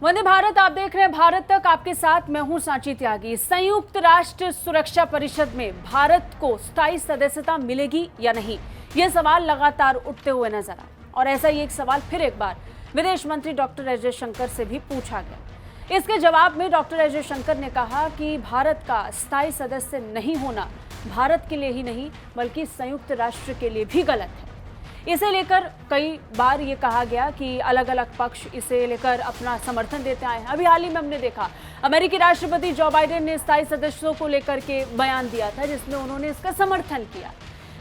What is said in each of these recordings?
वंदे भारत आप देख रहे हैं भारत तक, आपके साथ मैं हूं सांची त्यागी। संयुक्त राष्ट्र सुरक्षा परिषद में भारत को स्थायी सदस्यता मिलेगी या नहीं, यह सवाल लगातार उठते हुए नजर आए और ऐसा ही एक सवाल फिर एक बार विदेश मंत्री डॉक्टर एस जयशंकर से भी पूछा गया। इसके जवाब में डॉक्टर एस जयशंकर ने कहा कि भारत का स्थायी सदस्य नहीं होना भारत के लिए ही नहीं बल्कि संयुक्त राष्ट्र के लिए भी गलत है। इसे लेकर कई बार ये कहा गया कि अलग अलग पक्ष इसे लेकर अपना समर्थन देते आए हैं। अभी हाल ही में हमने देखा अमेरिकी राष्ट्रपति जो बाइडेन ने स्थायी सदस्यों को लेकर के बयान दिया था जिसमें उन्होंने इसका समर्थन किया।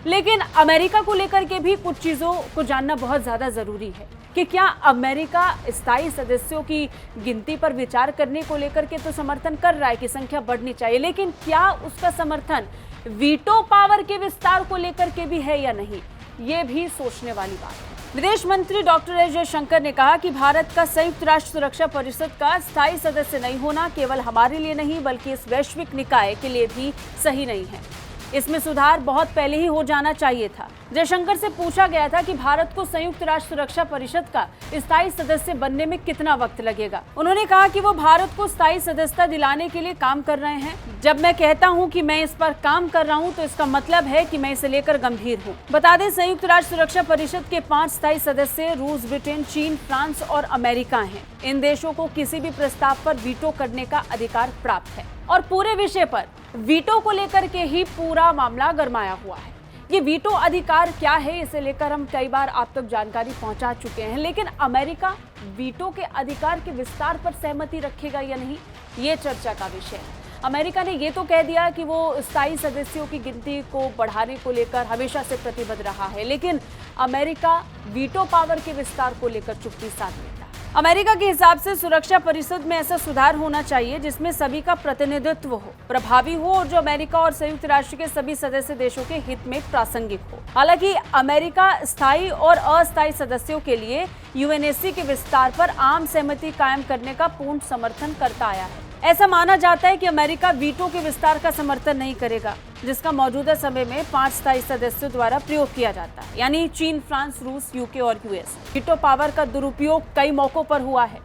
लेकिन अमेरिका को लेकर के भी कुछ चीज़ों को जानना बहुत ज़्यादा ज़रूरी है कि क्या अमेरिका स्थायी सदस्यों की गिनती पर विचार करने को लेकर के तो समर्थन कर रहा है कि संख्या बढ़नी चाहिए, लेकिन क्या उसका समर्थन वीटो पावर के विस्तार को लेकर के भी है या नहीं, ये भी सोचने वाली बात है। विदेश मंत्री डॉक्टर एस जयशंकर ने कहा कि भारत का संयुक्त राष्ट्र सुरक्षा परिषद का स्थायी सदस्य नहीं होना केवल हमारे लिए नहीं बल्कि इस वैश्विक निकाय के लिए भी सही नहीं है। इसमें सुधार बहुत पहले ही हो जाना चाहिए था। जयशंकर से पूछा गया था कि भारत को संयुक्त राष्ट्र सुरक्षा परिषद का स्थायी सदस्य बनने में कितना वक्त लगेगा। उन्होंने कहा कि वो भारत को स्थायी सदस्यता दिलाने के लिए काम कर रहे हैं। जब मैं कहता हूं कि मैं इस पर काम कर रहा हूं तो इसका मतलब है कि मैं इसे लेकर गंभीर हूं। बता दें, संयुक्त राष्ट्र सुरक्षा परिषद के 5 स्थायी सदस्य रूस, ब्रिटेन, चीन, फ्रांस और अमेरिका हैं। इन देशों को किसी भी प्रस्ताव पर वीटो करने का अधिकार प्राप्त है और पूरे विषय पर वीटो को लेकर के ही पूरा मामला गरमाया हुआ है। ये वीटो अधिकार क्या है, इसे लेकर हम कई बार आप तक जानकारी पहुंचा चुके हैं, लेकिन अमेरिका वीटो के अधिकार के विस्तार पर सहमति रखेगा या नहीं, ये चर्चा का विषय है। अमेरिका ने ये तो कह दिया कि वो स्थायी सदस्यों की गिनती को बढ़ाने को लेकर हमेशा से प्रतिबद्ध रहा है, लेकिन अमेरिका वीटो पावर के विस्तार को लेकर चुप्पी साध लेता है। अमेरिका के हिसाब से सुरक्षा परिषद में ऐसा सुधार होना चाहिए जिसमें सभी का प्रतिनिधित्व हो, प्रभावी हो और जो अमेरिका और संयुक्त राष्ट्र के सभी सदस्य देशों के हित में प्रासंगिक हो। हालांकि अमेरिका स्थायी और अस्थायी सदस्यों के लिए यूएनएससी के विस्तार पर आम सहमति कायम करने का पूर्ण समर्थन करता आया है। ऐसा माना जाता है कि अमेरिका वीटो के विस्तार का समर्थन नहीं करेगा जिसका मौजूदा समय में 5 स्थायी सदस्यों द्वारा प्रयोग किया जाता है, यानी चीन, फ्रांस, रूस, यूके और यूएस। वीटो पावर का दुरुपयोग कई मौकों पर हुआ है।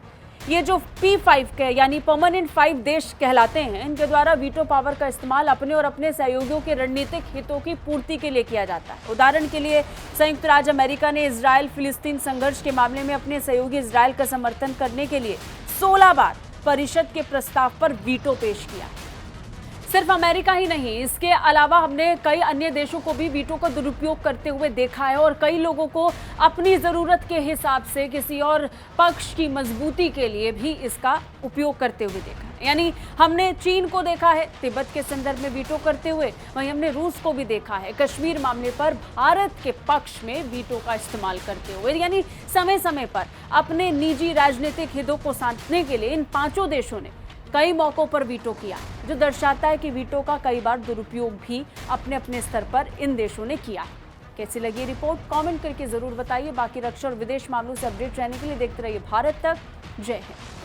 ये जो P5 के यानी परमानेंट 5 देश कहलाते हैं, इनके द्वारा वीटो पावर का इस्तेमाल अपने और अपने सहयोगियों के रणनीतिक हितों की पूर्ति के लिए किया जाता है। उदाहरण के लिए संयुक्त राज्य अमेरिका ने इजराइल फिलिस्तीन संघर्ष के मामले में अपने सहयोगी इजराइल का समर्थन करने के लिए 16 बार परिषद के प्रस्ताव पर वीटो पेश किया। सिर्फ अमेरिका ही नहीं, इसके अलावा हमने कई अन्य देशों को भी वीटो का दुरुपयोग करते हुए देखा है और कई लोगों को अपनी ज़रूरत के हिसाब से किसी और पक्ष की मजबूती के लिए भी इसका उपयोग करते हुए देखा है। यानी हमने चीन को देखा है तिब्बत के संदर्भ में वीटो करते हुए, वहीं हमने रूस को भी देखा है कश्मीर मामले पर भारत के पक्ष में वीटो का इस्तेमाल करते हुए। यानी समय समय पर अपने निजी राजनीतिक हितों को साधने के लिए इन 5 देशों ने कई मौकों पर वीटो किया, जो दर्शाता है कि वीटो का कई बार दुरुपयोग भी अपने अपने स्तर पर इन देशों ने किया। कैसी लगी रिपोर्ट कमेंट करके जरूर बताइए। बाकी रक्षा और विदेश मामलों से अपडेट रहने के लिए देखते रहिए भारत तक। जय हिंद।